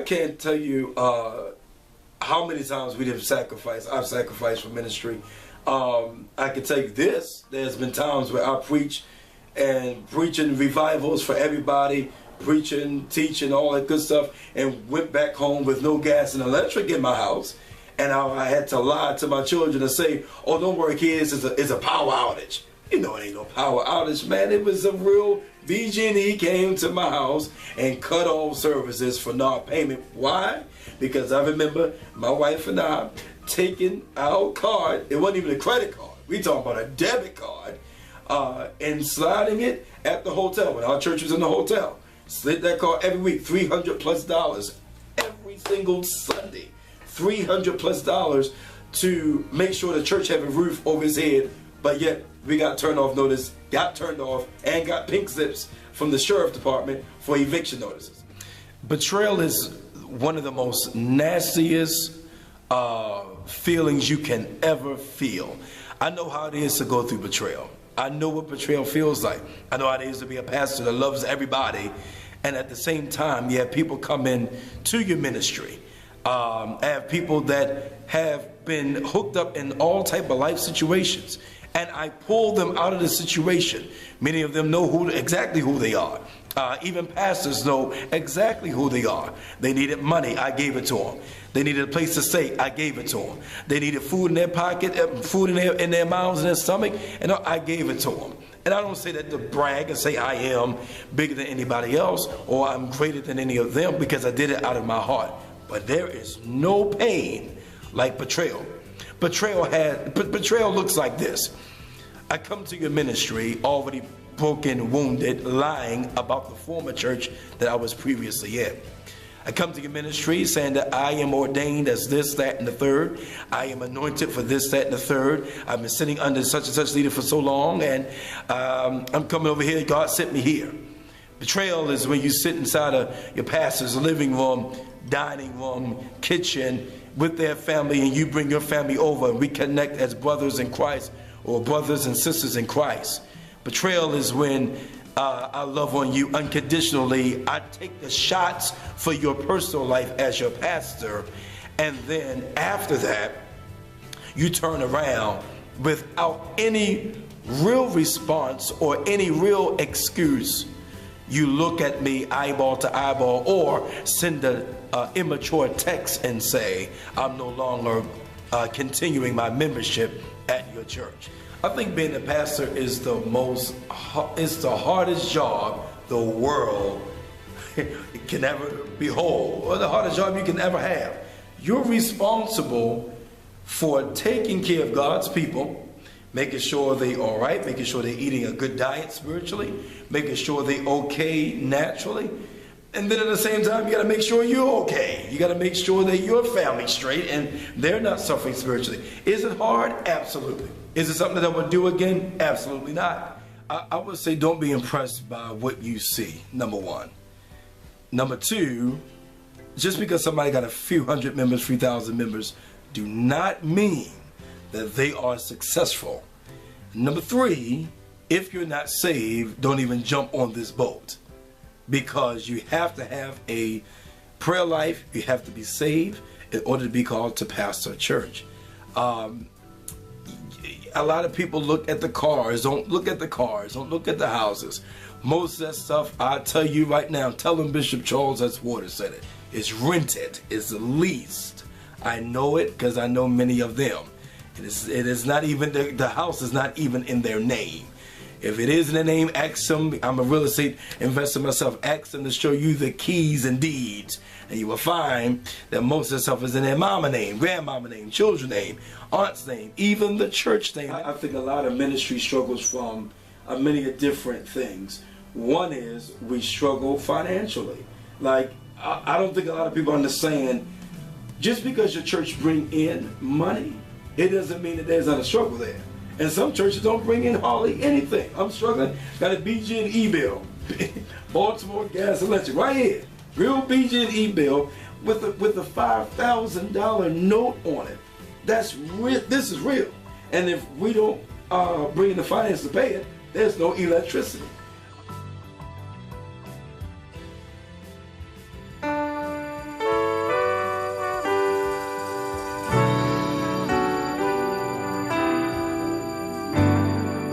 can't tell you how many times we didn't sacrifice. I've sacrificed for ministry. I can tell you this: there's been times where I preach and preaching revivals for everybody, preaching, teaching, all that good stuff, and went back home with no gas and electric in my house, and I had to lie to my children and say, "Oh, don't worry, kids, it's a power outage." You know, it ain't no power outage, man. It was a real BG&E came to my house and cut off services for non-payment. Why? Because I remember my wife and I taking our card. It wasn't even a credit card. We talking about a debit card, and sliding it at the hotel when our church was in the hotel. Slid that card every week, $300+ every single Sunday, $300+ to make sure the church had a roof over his head. But yet we got turned off notice, got turned off, and got pink slips from the sheriff department for eviction notices. Betrayal is one of the most nastiest feelings you can ever feel. I know how it is to go through betrayal. I know what betrayal feels like. I know how it is to be a pastor that loves everybody, and at the same time you have people come in to your ministry. I have people that have been hooked up in all type of life situations, and I pull them out of the situation. Many of them know exactly who they are. Even pastors know exactly who they are. They needed money, I gave it to them. They needed a place to stay, I gave it to them. They needed food in their pocket, food in their mouths and their stomach, and I gave it to them. And I don't say that to brag and say I am bigger than anybody else or I'm greater than any of them, because I did it out of my heart. But there is no pain like betrayal. Betrayal looks like this. I come to your ministry already broken, wounded, lying about the former church that I was previously in. I come to your ministry saying that I am ordained as this, that, and the third. I am anointed for this, that, and the third. I've been sitting under such and such leader for so long, and I'm coming over here. God sent me here. Betrayal is when you sit inside of your pastor's living room, dining room, kitchen with their family, and you bring your family over and we connect as brothers in Christ or brothers and sisters in Christ. Betrayal is when I love on you unconditionally. I take the shots for your personal life as your pastor, and then after that you turn around without any real response or any real excuse. You look at me eyeball to eyeball or send an immature text and say, I'm no longer continuing my membership at your church. I think being a pastor is the hardest job the world can ever behold, or the hardest job you can ever have. You're responsible for taking care of God's people, making sure they're all right, making sure they're eating a good diet spiritually, making sure they're okay naturally. And then at the same time, you got to make sure you're okay. You got to make sure that your family's straight and they're not suffering spiritually. Is it hard? Absolutely. Is it something that I would do again? Absolutely not. I would say don't be impressed by what you see, number one. Number two, just because somebody got a few hundred members, 3,000 members, do not mean that they are successful. Number three, if you're not saved, don't even jump on this boat, because you have to have a prayer life. You have to be saved in order to be called to pastor a church. A lot of people look at the cars. Don't look at the cars. Don't look at the houses. Most of that stuff, I tell you right now, telling Bishop Charles S. Waters said it, it's rented, it's leased. I know it because I know many of them. It is not even, the house is not even in their name. If it is in the name, ask them. I'm a real estate investor myself. Ask them to show you the keys and deeds, and you will find that most of the stuff is in their mama name, grandmama name, children's name, aunt's name, even the church name. I think a lot of ministry struggles from many different things. One is we struggle financially. Like, I don't think a lot of people understand, just because your church bring in money, it doesn't mean that there's not a struggle there. And some churches don't bring in hardly anything. I'm struggling. Got a BG&E bill. Baltimore Gas and Electric. Right here. Real BG&E bill with a $5,000 note on it. That's real. This is real. And if we don't bring in the finance to pay it, there's no electricity.